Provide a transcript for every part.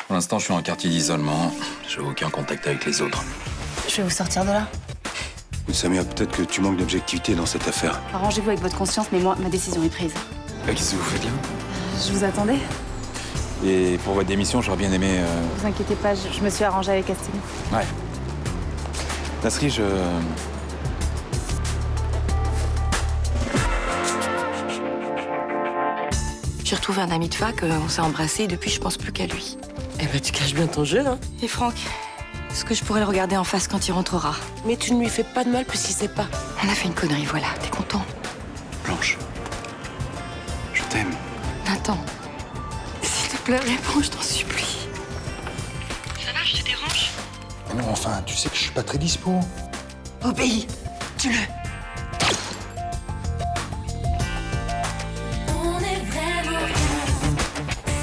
Pour l'instant, je suis en quartier d'isolement. J'ai aucun contact avec les autres. Je vais vous sortir de là. Samia, peut-être que tu manques d'objectivité dans cette affaire. Arrangez-vous avec votre conscience, mais moi, ma décision est prise. Qu'est-ce que vous faites là? Je vous attendais. Et pour votre démission, j'aurais bien aimé... Vous inquiétez pas, je me suis arrangée avec Astine. Ouais. Nasri, J'ai retrouvé un ami de fac, on s'est embrassés et depuis je pense plus qu'à lui. Eh ben, tu caches bien ton jeu, hein. Et Franck, est-ce que je pourrais le regarder en face quand il rentrera? Mais tu ne lui fais pas de mal puisqu'il sait pas. On a fait une connerie, voilà, t'es content? Blanche, je t'aime. Nathan, s'il te plaît, réponds, je t'en supplie. Ça va, je te dérange? Mais non, enfin, tu sais que je suis pas très dispo. Obéis, tue-le. On est vraiment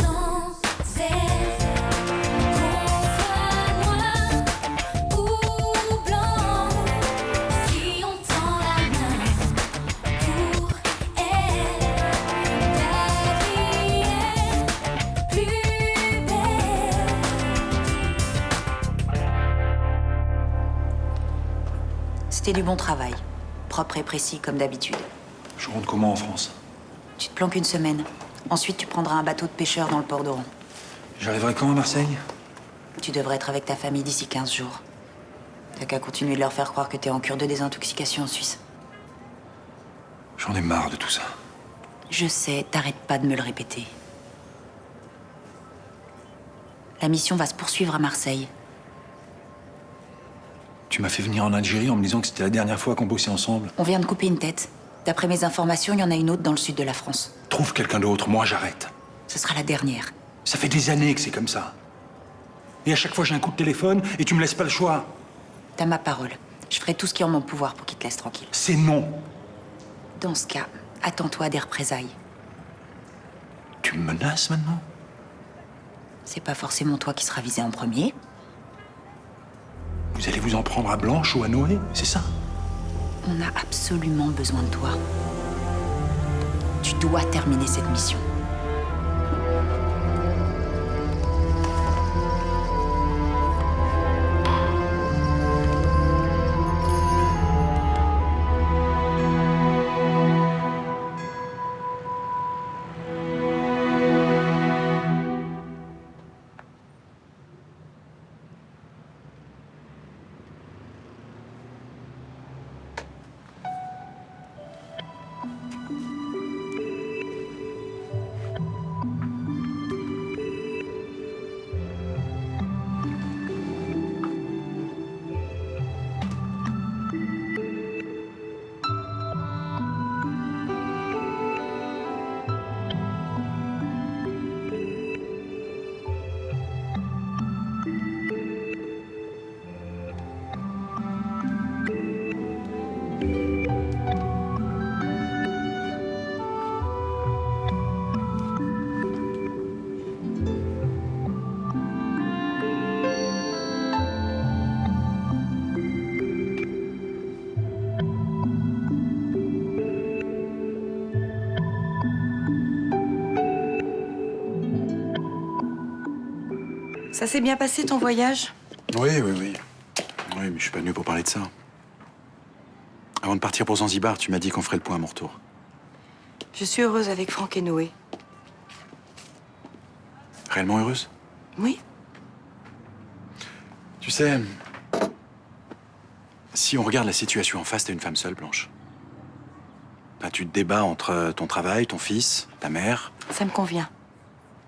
sans cesse, qu'on soit noir ou blanc, si on tend la main pour elle, la vie est plus belle. C'était du bon travail. Propre et précis comme d'habitude. Je rentre comment en France? Tu te planques une semaine. Ensuite, tu prendras un bateau de pêcheur dans le port d'Oran. J'arriverai quand à Marseille? Tu devrais être avec ta famille d'ici 15 jours. T'as qu'à continuer de leur faire croire que t'es en cure de désintoxication en Suisse. J'en ai marre de tout ça. Je sais, t'arrêtes pas de me le répéter. La mission va se poursuivre à Marseille. Tu m'as fait venir en Algérie en me disant que c'était la dernière fois qu'on bossait ensemble. On vient de couper une tête. D'après mes informations, il y en a une autre dans le sud de la France. Trouve quelqu'un d'autre, moi j'arrête. Ce sera la dernière. Ça fait des années que c'est comme ça. Et à chaque fois j'ai un coup de téléphone et tu me laisses pas le choix. T'as ma parole. Je ferai tout ce qui est en mon pouvoir pour qu'il te laisse tranquille. C'est non. Dans ce cas, attends-toi à des représailles. Tu me menaces maintenant? C'est pas forcément toi qui seras visé en premier. Vous allez vous en prendre à Blanche ou à Noé, c'est ça? On a absolument besoin de toi. Tu dois terminer cette mission. Ça s'est bien passé ton voyage? Oui. Oui, mais je suis pas venu pour parler de ça. Avant de partir pour Zanzibar, tu m'as dit qu'on ferait le point à mon retour. Je suis heureuse avec Franck et Noé. Réellement heureuse? Oui. Tu sais, si on regarde la situation en face, t'es une femme seule, Blanche. Là, tu te débats entre ton travail, ton fils, ta mère. Ça me convient.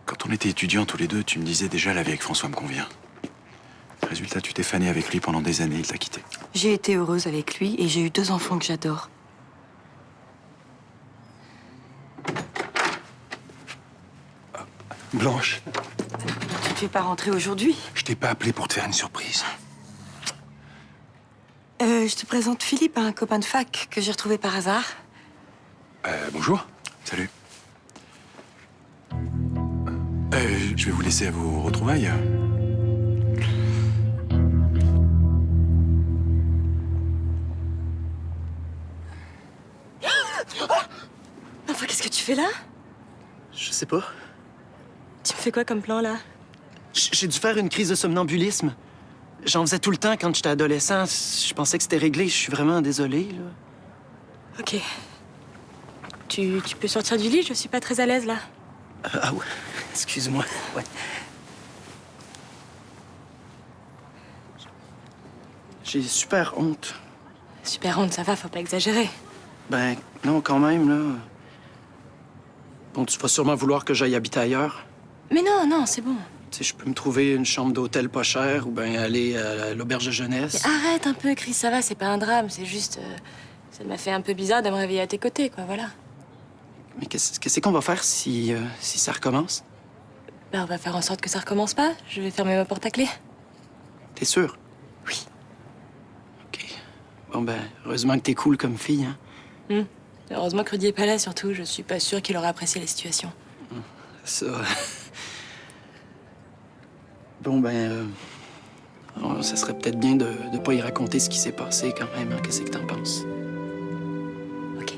Quand on était étudiants tous les deux, tu me disais déjà la vie avec François me convient. Résultat, tu t'es fanée avec lui pendant des années, il t'a quitté. J'ai été heureuse avec lui et j'ai eu 2 enfants que j'adore. Blanche, Tu ne fais pas rentrer aujourd'hui? je t'ai pas appelé pour te faire une surprise. Je te présente Philippe, un copain de fac que j'ai retrouvé par hasard. Bonjour. Salut. Je vais vous laisser à vos retrouvailles. Enfin, qu'est-ce que tu fais là? Je sais pas. Tu me fais quoi comme plan, là? J'ai dû faire une crise de somnambulisme. J'en faisais tout le temps quand j'étais adolescent. Je pensais que c'était réglé. Je suis vraiment désolé, là. Ok. Tu peux sortir du lit, je suis pas très à l'aise là. Ah ouais, excuse-moi. Ouais. J'ai super honte. Super honte, ça va, faut pas exagérer. Ben, non, quand même, là. Bon, tu vas sûrement vouloir que j'aille habiter ailleurs. Mais non, c'est bon. Tu sais, je peux me trouver une chambre d'hôtel pas chère ou bien aller à l'auberge de jeunesse. Mais arrête un peu, Chris, ça va, c'est pas un drame, c'est juste... ça m'a fait un peu bizarre de me réveiller à tes côtés, quoi, voilà. Mais qu'est-ce qu'on va faire si ça recommence? Ben, on va faire en sorte que ça recommence pas. Je vais fermer ma porte à clé. T'es sûr? Oui. OK. Bon, ben, heureusement que t'es cool comme fille, hein? Heureusement que Rudy est pas là, surtout. Je suis pas sûre qu'il aurait apprécié la situation. Ça... Bon, ben... ça serait peut-être bien de pas y raconter ce qui s'est passé, quand même, hein? Qu'est-ce que t'en penses? OK.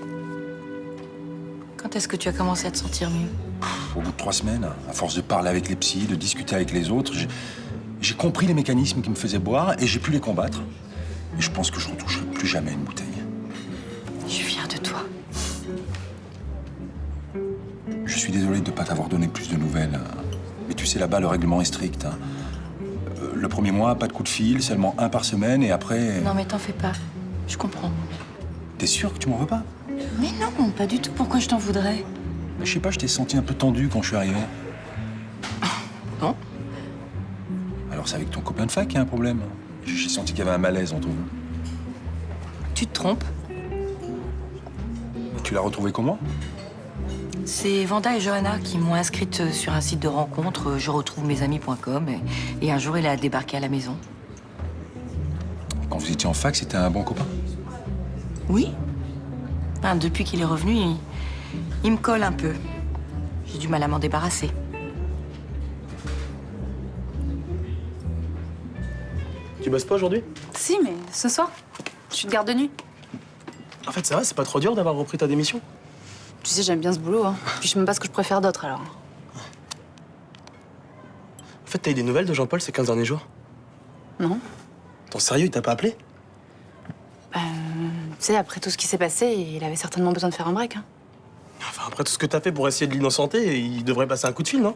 Quand est-ce que tu as commencé à te sentir mieux? Au bout de 3 semaines, à force de parler avec les psys, de discuter avec les autres, j'ai compris les mécanismes qui me faisaient boire et j'ai pu les combattre. Et je pense que je retoucherai plus jamais une bouteille. Je suis fière de toi. Je suis désolé de ne pas t'avoir donné plus de nouvelles. Mais tu sais, là-bas, le règlement est strict. Le premier mois, pas de coup de fil, seulement 1 par semaine, et après... Non, mais t'en fais pas. Je comprends. T'es sûr que tu m'en veux pas? Mais non, pas du tout. Pourquoi je t'en voudrais? Mais je sais pas, je t'ai senti un peu tendu quand je suis arrivé. Non. Alors c'est avec ton copain de fac qu'il y a un problème. J'ai senti qu'il y avait un malaise entre vous. Tu te trompes. Et tu l'as retrouvé comment? C'est Vanda et Johanna qui m'ont inscrite sur un site de rencontre, je retrouve mesamis.com, et un jour, il a débarqué à la maison. Quand vous étiez en fac, c'était un bon copain? Oui. Enfin, depuis qu'il est revenu, il me colle un peu. J'ai du mal à m'en débarrasser. Tu bosses pas aujourd'hui? Si, mais ce soir, je suis de garde de nuit. En fait, ça va, c'est pas trop dur d'avoir repris ta démission? Tu sais, j'aime bien ce boulot, hein. Puis je sais même pas ce que je préfère d'autre, alors. En fait, t'as eu des nouvelles de Jean-Paul ces 15 derniers jours? Non. T'en sérieux, il t'a pas appelé? Tu sais, après tout ce qui s'est passé, il avait certainement besoin de faire un break, hein. Enfin, après tout ce que t'as fait pour essayer de l'innocenter, il devrait passer un coup de fil, non?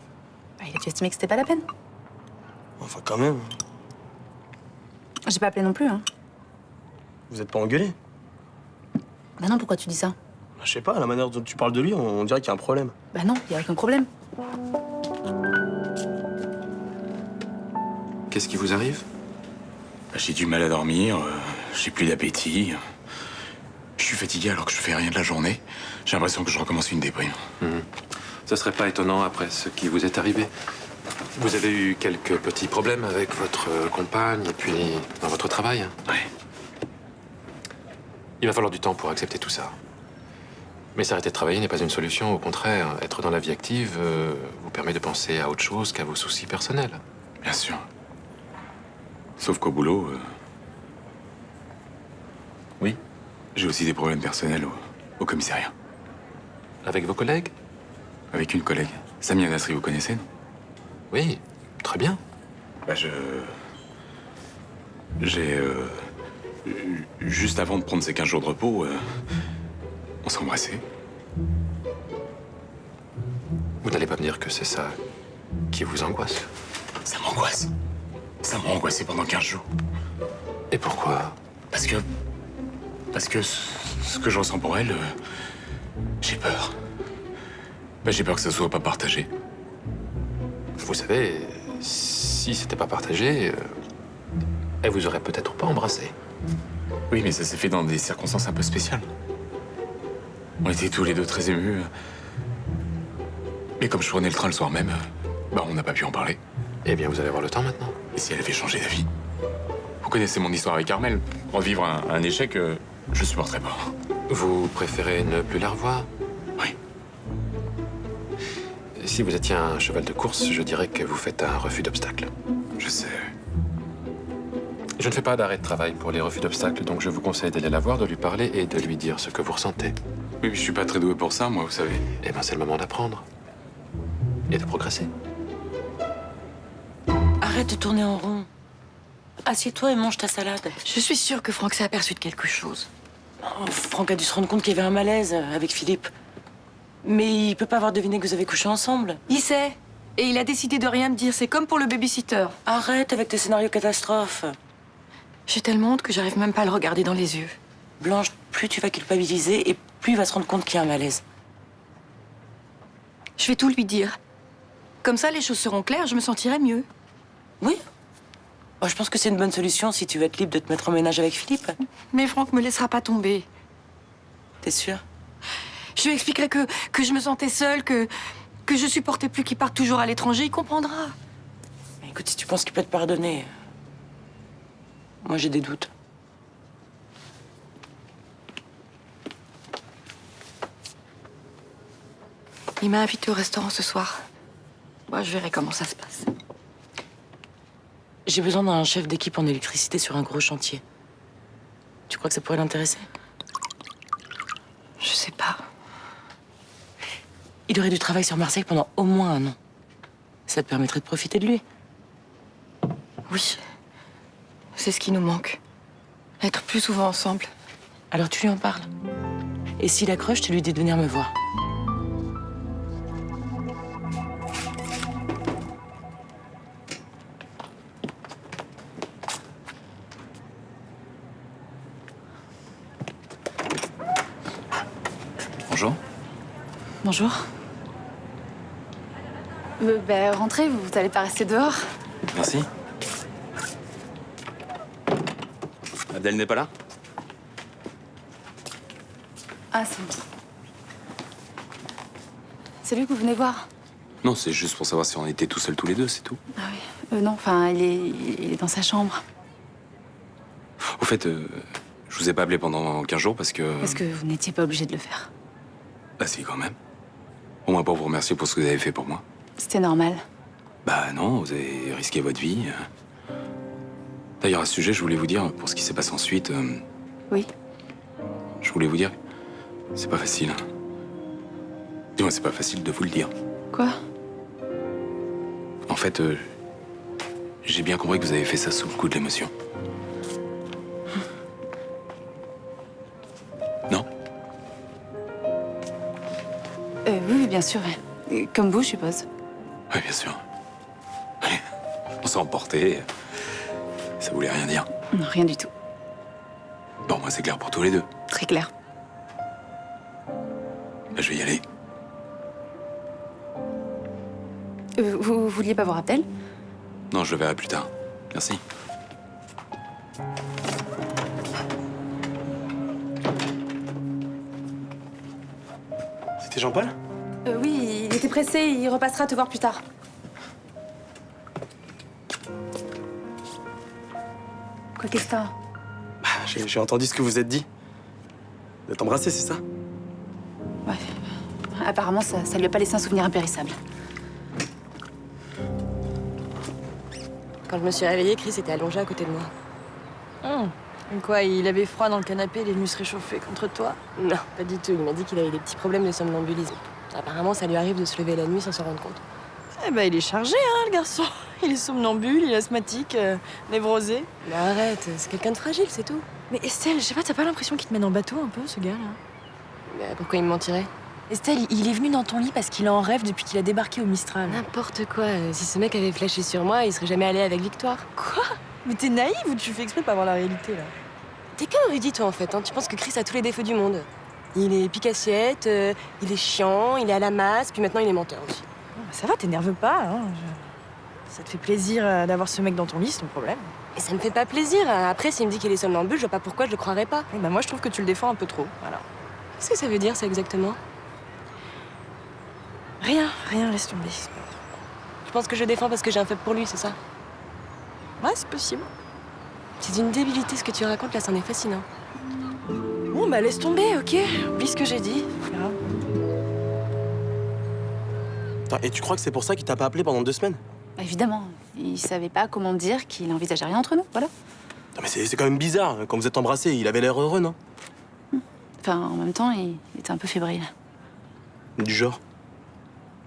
Il a dû estimer que c'était pas la peine. Enfin, quand même. J'ai pas appelé non plus, hein. Vous êtes pas engueulés? Bah non, pourquoi tu dis ça? Je sais pas, à la manière dont tu parles de lui, on dirait qu'il y a un problème. Bah non, y a aucun problème. Qu'est-ce qui vous arrive? J'ai du mal à dormir, j'ai plus d'appétit. Je suis fatigué alors que je fais rien de la journée. J'ai l'impression que je recommence une déprime. Ce serait pas étonnant après ce qui vous est arrivé. Vous avez eu quelques petits problèmes avec votre compagne et puis dans votre travail. Ouais. Il va falloir du temps pour accepter tout ça. Mais s'arrêter de travailler n'est pas une solution. Au contraire, être dans la vie active vous permet de penser à autre chose qu'à vos soucis personnels. Bien sûr. Sauf qu'au boulot... Oui. J'ai aussi des problèmes personnels au commissariat. Avec vos collègues? Avec une collègue. Samia Nasri, vous connaissez, non? Oui, très bien. Bah, j'ai... juste avant de prendre ces 15 jours de repos, on s'est embrassés. Vous n'allez pas me dire que c'est ça qui vous angoisse? Ça m'angoisse. Ça m'a angoissé pendant 15 jours. Et pourquoi? Parce que ce que je ressens pour elle, j'ai peur. Bah, j'ai peur que ça soit pas partagé. Vous savez, si c'était pas partagé, elle vous aurait peut-être pas embrassé. Oui, mais ça s'est fait dans des circonstances un peu spéciales. On était tous les deux très émus. Mais comme je prenais le train le soir même, bah, on n'a pas pu en parler. Eh bien, vous allez avoir le temps maintenant. Et si elle avait changé d'avis? Vous connaissez mon histoire avec Carmel. Revivre un échec, je supporterais pas. Vous préférez ne plus la revoir? Oui. Si vous étiez un cheval de course, je dirais que vous faites un refus d'obstacle. Je sais. Je ne fais pas d'arrêt de travail pour les refus d'obstacles, donc je vous conseille d'aller la voir, de lui parler et de lui dire ce que vous ressentez. Oui, mais je suis pas très doué pour ça, moi, vous savez. Eh bien, c'est le moment d'apprendre. Et de progresser. Arrête de tourner en rond. Assieds-toi et mange ta salade. Je suis sûre que Franck s'est aperçu de quelque chose. Oh, Franck a dû se rendre compte qu'il y avait un malaise avec Philippe. Mais il peut pas avoir deviné que vous avez couché ensemble. Il sait. Et il a décidé de rien me dire. C'est comme pour le babysitter. Arrête avec tes scénarios catastrophes. J'ai tellement honte que j'arrive même pas à le regarder dans les yeux. Blanche, plus tu vas culpabiliser et plus il va se rendre compte qu'il y a un malaise. Je vais tout lui dire. Comme ça, les choses seront claires, je me sentirai mieux. Oui. Moi, je pense que c'est une bonne solution si tu veux être libre de te mettre en ménage avec Philippe. Mais Franck me laissera pas tomber. T'es sûre? Je lui expliquerai que je me sentais seule, que je supportais plus qu'il parte toujours à l'étranger. Il comprendra. Écoute, si tu penses qu'il peut te pardonner... Moi, j'ai des doutes. Il m'a invité au restaurant ce soir. Moi, je verrai comment ça se passe. J'ai besoin d'un chef d'équipe en électricité sur un gros chantier. Tu crois que ça pourrait l'intéresser? Je sais pas. Il aurait du travail sur Marseille pendant au moins 1 an. Ça te permettrait de profiter de lui. Oui. C'est ce qui nous manque. Être plus souvent ensemble. Alors tu lui en parles. Et s'il accroche, tu lui dis de venir me voir. Bonjour. Bonjour. Rentrez, vous n'allez pas rester dehors. Merci. Abdel n'est pas là? Ah, c'est bon. C'est lui que vous venez voir? Non, c'est juste pour savoir si on était tout seuls tous les deux, c'est tout. Ah oui. Non, enfin, il est dans sa chambre. Au fait, je vous ai pas appelé pendant 15 jours parce que... Parce que vous n'étiez pas obligé de le faire. Bah si, quand même. Au moins pour vous remercier pour ce que vous avez fait pour moi. C'était normal. Bah non, vous avez risqué votre vie. D'ailleurs, à ce sujet, je voulais vous dire, pour ce qui s'est passé ensuite... Oui. Je voulais vous dire, c'est pas facile. Dis-moi, c'est pas facile de vous le dire. Quoi? En fait, j'ai bien compris que vous avez fait ça sous le coup de l'émotion. Non? Oui, bien sûr. Comme vous, je suppose. Oui, bien sûr. Oui. On s'est emporté. Ça voulait rien dire. Non, rien du tout. Bon, moi, c'est clair pour tous les deux. Très clair. Bah, je vais y aller. Vous vouliez pas voir Abdel? Non, je le verrai plus tard. Merci. C'était Jean-Paul? Oui, il était pressé, il repassera te voir plus tard. Quoi, qu'est-ce que t'as? J'ai entendu ce que vous êtes dit. De t'embrasser, c'est ça? Ouais. Apparemment, ça lui a pas laissé un souvenir impérissable. Quand je me suis réveillée, Chris était allongé à côté de moi. Quoi, il avait froid dans le canapé, il est venu se réchauffer contre toi? Non, pas du tout. Il m'a dit qu'il avait des petits problèmes de somnambulisme. Apparemment, ça lui arrive de se lever la nuit sans s'en rendre compte. Eh ben, il est chargé, hein, le garçon. Il est somnambule, il est asthmatique, névrosé. Mais arrête, c'est quelqu'un de fragile, c'est tout. Mais Estelle, je sais pas, t'as pas l'impression qu'il te mène en bateau un peu, ce gars-là? Mais pourquoi il me mentirait? Estelle, il est venu dans ton lit parce qu'il en rêve depuis qu'il a débarqué au Mistral. N'importe quoi. Si ce mec avait flashé sur moi, il serait jamais allé avec Victoire. Quoi? Mais t'es naïve ou tu fais exprès de pas voir la réalité, là? T'es qu'un érudit, toi, en fait. Tu penses que Chris a tous les défauts du monde. Il est pique-assiette, il est chiant, il est à la masse, puis maintenant il est menteur aussi. Ça va, t'énerve pas, hein. Ça te fait plaisir d'avoir ce mec dans ton lit, c'est ton problème. Et ça me fait pas plaisir. Après, s'il me dit qu'il est somnambule, je vois pas pourquoi je le croirais pas. Et ben moi, je trouve que tu le défends un peu trop, voilà. Qu'est-ce que ça veut dire, ça, exactement? Rien, laisse tomber. Je pense que je le défends parce que j'ai un faible pour lui, c'est ça? Ouais, c'est possible. C'est d'une débilité ce que tu racontes, là, c'en est fascinant. Bon, bah laisse tomber, ok? Oublie ce que j'ai dit. Grave. Attends, et tu crois que c'est pour ça qu'il t'a pas appelé pendant 2 semaines? Bah, évidemment. Il savait pas comment dire qu'il envisageait rien entre nous, voilà. Non, mais c'est quand même bizarre. Quand vous êtes embrassés, il avait l'air heureux, non? Enfin, en même temps, il était un peu fébrile. Du genre?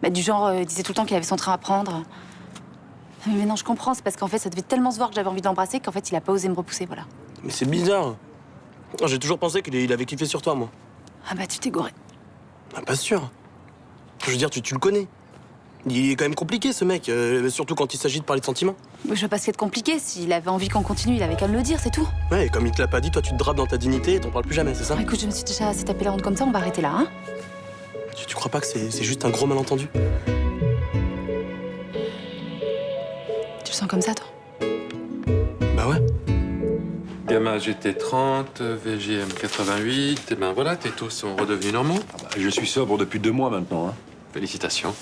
Bah, du genre, il disait tout le temps qu'il avait son train à prendre. Mais non, je comprends, c'est parce qu'en fait, ça devait tellement se voir que j'avais envie de l'embrasser qu'en fait, il a pas osé me repousser, voilà. Mais c'est bizarre. J'ai toujours pensé qu'il avait kiffé sur toi, moi. Ah bah, tu t'es goré. Ah, pas sûr. Je veux dire, tu le connais. Il est quand même compliqué, ce mec, surtout quand il s'agit de parler de sentiments. Je veux pas ce qu'il y a de compliqué. S'il avait envie qu'on continue, il avait qu'à me le dire, c'est tout. Ouais, et comme il te l'a pas dit, toi, tu te drapes dans ta dignité et t'en parles plus jamais, c'est ça? Écoute, je me suis déjà assez tapé la honte comme ça, on va arrêter là, hein. Tu crois pas que c'est juste un gros malentendu? Tu le sens comme ça, toi? Bah ouais. Gamma GT30, VGM 88, et ben voilà, tes taux sont redevenus normaux. Ah bah, je suis sobre depuis 2 mois maintenant, hein. Félicitations.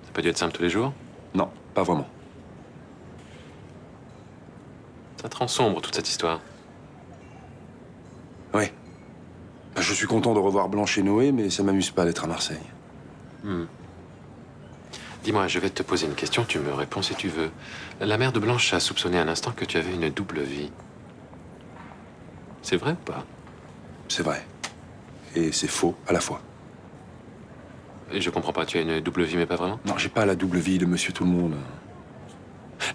Ça n'a pas dû être simple tous les jours. Non, pas vraiment. Ça te rend sombre, toute cette histoire. Ouais. Bah, je suis content de revoir Blanche et Noé, mais ça m'amuse pas d'être à Marseille. Dis-moi, je vais te poser une question, tu me réponds si tu veux. La mère de Blanche a soupçonné un instant que tu avais une double vie. C'est vrai ou pas? C'est vrai. Et c'est faux à la fois. Et je comprends pas, tu as une double vie mais pas vraiment? Non, j'ai pas la double vie de Monsieur Tout-le-Monde.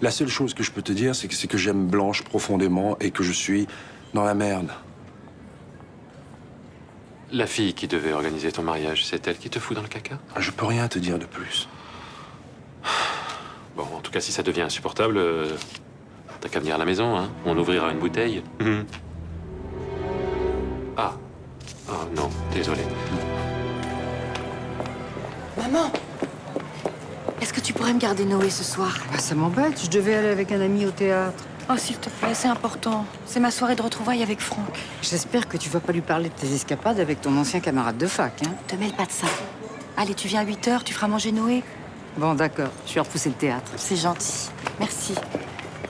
La seule chose que je peux te dire, c'est que j'aime Blanche profondément et que je suis dans la merde. La fille qui devait organiser ton mariage, c'est elle qui te fout dans le caca? Je peux rien te dire de plus. Bon, en tout cas, si ça devient insupportable, t'as qu'à venir à la maison, hein. On ouvrira une bouteille. Ah. Oh non, désolé. Maman, est-ce que tu pourrais me garder Noé ce soir? Bah, ça m'embête, je devais aller avec un ami au théâtre. Oh, s'il te plaît, c'est important. C'est ma soirée de retrouvailles avec Franck. J'espère que tu vas pas lui parler de tes escapades avec ton ancien camarade de fac, hein. Te mêle pas de ça. Allez, tu viens à 8h, tu feras manger Noé. Bon, d'accord, je vais repousser le théâtre. C'est gentil. Merci.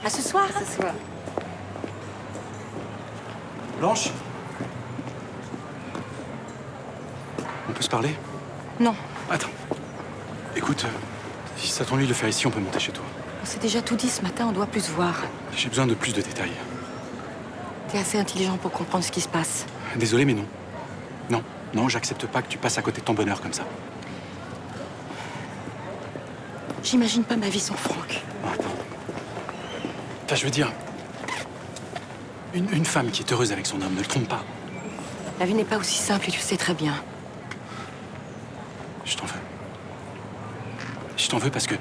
À ce soir. À ce soir. Blanche? On peut se parler? Non, Attends. Écoute, si ça t'ennuie de le faire ici, on peut monter chez toi. on s'est déjà tout dit ce matin, on doit plus se voir. J'ai besoin de plus de détails. T'es assez intelligent pour comprendre ce qui se passe. Désolé, mais non. Non, j'accepte pas que tu passes à côté de ton bonheur comme ça. J'imagine pas ma vie sans Franck. Enfin, je veux dire, une femme qui est heureuse avec son homme ne le trompe pas. La vie n'est pas aussi simple et tu le sais très bien. Je t'en veux. Je t'en veux parce que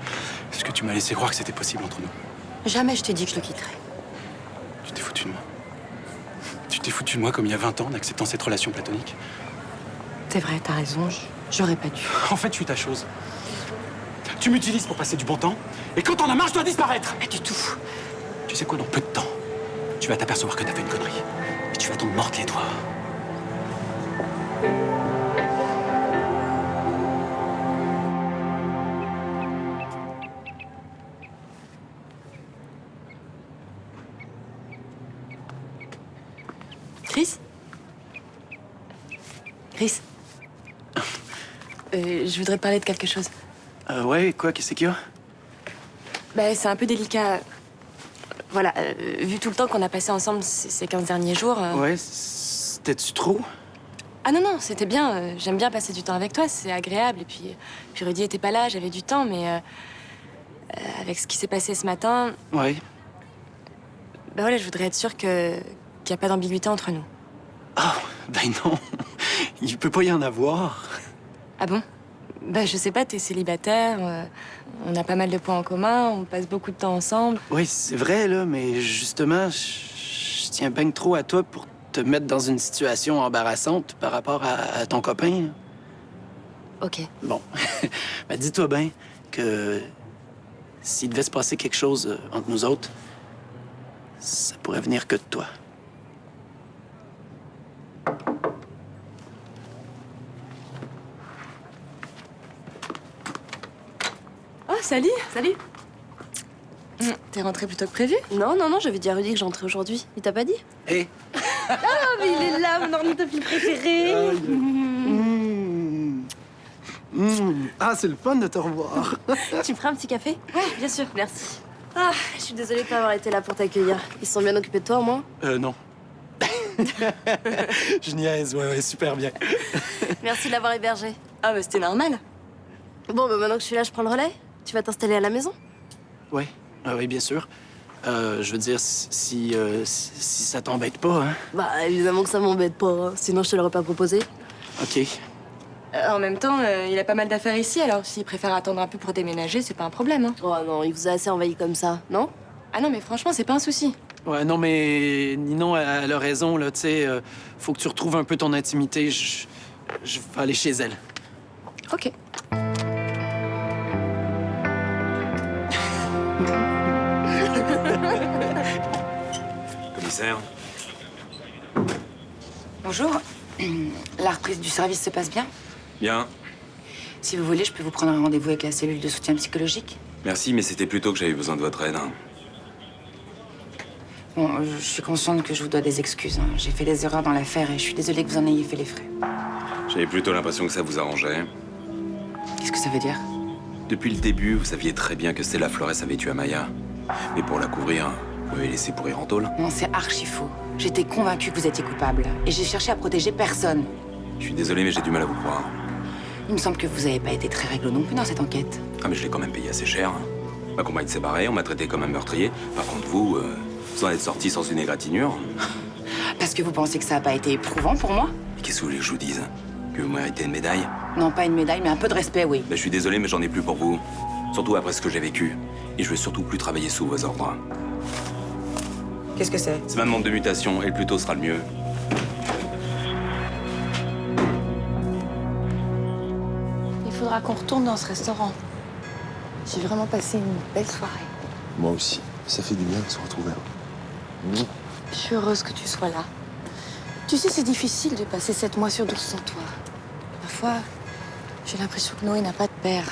tu m'as laissé croire que c'était possible entre nous. Jamais je t'ai dit que je le quitterais. Tu t'es foutu de moi. Tu t'es foutu de moi comme il y a 20 ans en acceptant cette relation platonique. C'est vrai, t'as raison, j'aurais pas dû. En fait, je suis ta chose. Tu m'utilises pour passer du bon temps, et quand on a marre, je dois disparaître. Pas du tout. Tu sais quoi, dans peu de temps, tu vas t'apercevoir que t'as fait une connerie. Et tu vas t'en mordre les doigts. Chris? Chris? Je voudrais te parler de quelque chose. Ouais, quoi, qu'est-ce qu'il y a? Bah, c'est un peu délicat. Voilà, vu tout le temps qu'on a passé ensemble ces 15 derniers jours... Ouais, c'était-tu trop? Ah non, c'était bien. J'aime bien passer du temps avec toi, c'est agréable. Et puis Rudy était pas là, j'avais du temps, mais... avec ce qui s'est passé ce matin... Ouais. Bah voilà, je voudrais être sûre qu'il n'y a pas d'ambiguïté entre nous. Oh, ben non. Il peut pas y en avoir. Ah bon? Bah je sais pas, t'es célibataire, on a pas mal de points en commun, on passe beaucoup de temps ensemble. Oui, c'est vrai, là, mais justement, je tiens bien que trop à toi pour te mettre dans une situation embarrassante par rapport à ton copain. Ok. Bon. Ben, dis-toi bien que s'il devait se passer quelque chose entre nous autres, ça pourrait venir que de toi. Oh, salut! Salut! T'es rentrée plus tôt que prévu? Non, j'avais dit à Rudy que j'entrais aujourd'hui. Il t'a pas dit? Hé! Ah, mais il est là, mon ornithopile préféré! Ah, c'est le fun de te revoir. Tu me feras un petit café? Ouais, bien sûr. Merci. Ah, je suis désolée de pas avoir été là pour t'accueillir. Ils se sont bien occupés de toi, au moins? Non. Je niaise, ouais, super bien. Merci de l'avoir hébergé. Ah, bah c'était normal. Bon, bah maintenant que je suis là, je prends le relais. Tu vas t'installer à la maison? Oui, oui, bien sûr. Je veux dire, si ça t'embête pas, hein? Bah, évidemment que ça m'embête pas, hein. Sinon je te l'aurais pas proposé. OK. En même temps, il a pas mal d'affaires ici, alors s'il préfère attendre un peu pour déménager, c'est pas un problème. Hein. Oh non, il vous a assez envahi comme ça, non? Ah non, mais franchement, c'est pas un souci. Ouais, non, mais Ninon, elle a raison, là, tu sais. Faut que tu retrouves un peu ton intimité. Je vais aller chez elle. OK. Commissaire. Bonjour. La reprise du service se passe bien? Bien. Si vous voulez, je peux vous prendre un rendez-vous avec la cellule de soutien psychologique. Merci, mais c'était plutôt que j'avais besoin de votre aide. Hein. Bon, je suis consciente que je vous dois des excuses. Hein. J'ai fait des erreurs dans l'affaire et je suis désolée que vous en ayez fait les frais. J'avais plutôt l'impression que ça vous arrangeait. Qu'est-ce que ça veut dire? Depuis le début, vous saviez très bien que Stella Flores avait tué Amaya. Mais pour la couvrir, vous m'avez laissé pourrir en tôle. Non, c'est archi faux. J'étais convaincue que vous étiez coupable. Et j'ai cherché à protéger personne. Je suis désolé, mais j'ai du mal à vous croire. Il me semble que vous n'avez pas été très réglo non plus dans cette enquête. Ah, mais je l'ai quand même payé assez cher. Ma compagne s'est barrée, on m'a traité comme un meurtrier. Par contre, vous en êtes sorti sans une égratignure. Parce que vous pensez que ça n'a pas été éprouvant pour moi? Mais qu'est-ce que vous voulez que je vous dise? Que vous méritez une médaille? Non, pas une médaille, mais un peu de respect, oui. Ben, je suis désolé, mais j'en ai plus pour vous. Surtout après ce que j'ai vécu. Et je veux surtout plus travailler sous vos ordres. Qu'est-ce que c'est? C'est ma demande de mutation, et le plus tôt sera le mieux. Il faudra qu'on retourne dans ce restaurant. J'ai vraiment passé une belle soirée. Moi aussi. Ça fait du bien de se retrouver. Je suis heureuse que tu sois là. Tu sais, c'est difficile de passer 7 mois sur 12 sans toi. Parfois, j'ai l'impression que Noé n'a pas de père.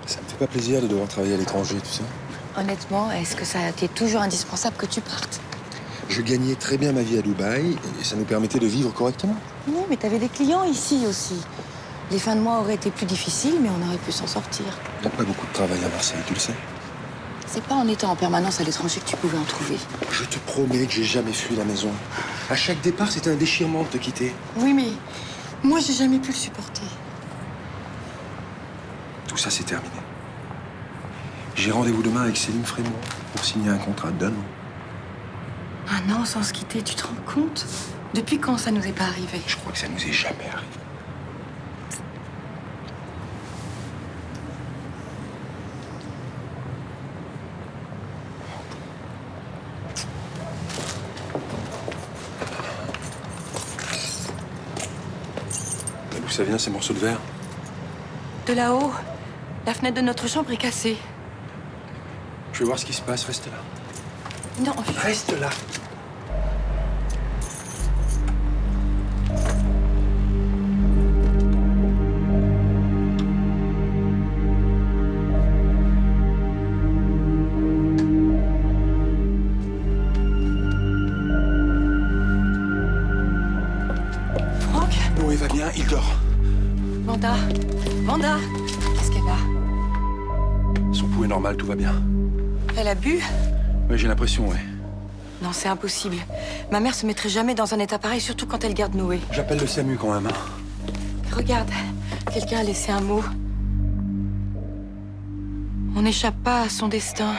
Ça me fait pas plaisir de devoir travailler à l'étranger, tu sais. Honnêtement, est-ce que ça a été toujours indispensable que tu partes? Je gagnais très bien ma vie à Dubaï et ça nous permettait de vivre correctement. Non, mais t'avais des clients ici aussi. Les fins de mois auraient été plus difficiles, mais on aurait pu s'en sortir. Il n'y a pas beaucoup de travail à Marseille, tu le sais. C'est pas en étant en permanence à l'étranger que tu pouvais en trouver. Je te promets que j'ai jamais fui la maison. À chaque départ, c'était un déchirement de te quitter. Oui, mais moi, j'ai jamais pu le supporter. Tout ça, c'est terminé. J'ai rendez-vous demain avec Céline Frémont pour signer un contrat d'un an. Un an sans se quitter, tu te rends compte? Depuis quand ça nous est pas arrivé? Je crois que ça nous est jamais arrivé. D'où ça vient, ces morceaux de verre? De là-haut, la fenêtre de notre chambre est cassée. Je vais voir ce qui se passe, reste là. Non, Reste là. Franck? Noé va bien, il dort. Manda? Manda? Qu'est-ce qu'elle a? Son pouls est normal, tout va bien. Elle a bu? Oui, j'ai l'impression, ouais. Non, c'est impossible. Ma mère se mettrait jamais dans un état pareil, surtout quand elle garde Noé. J'appelle le SAMU quand même. Hein. Regarde, quelqu'un a laissé un mot. On n'échappe pas à son destin.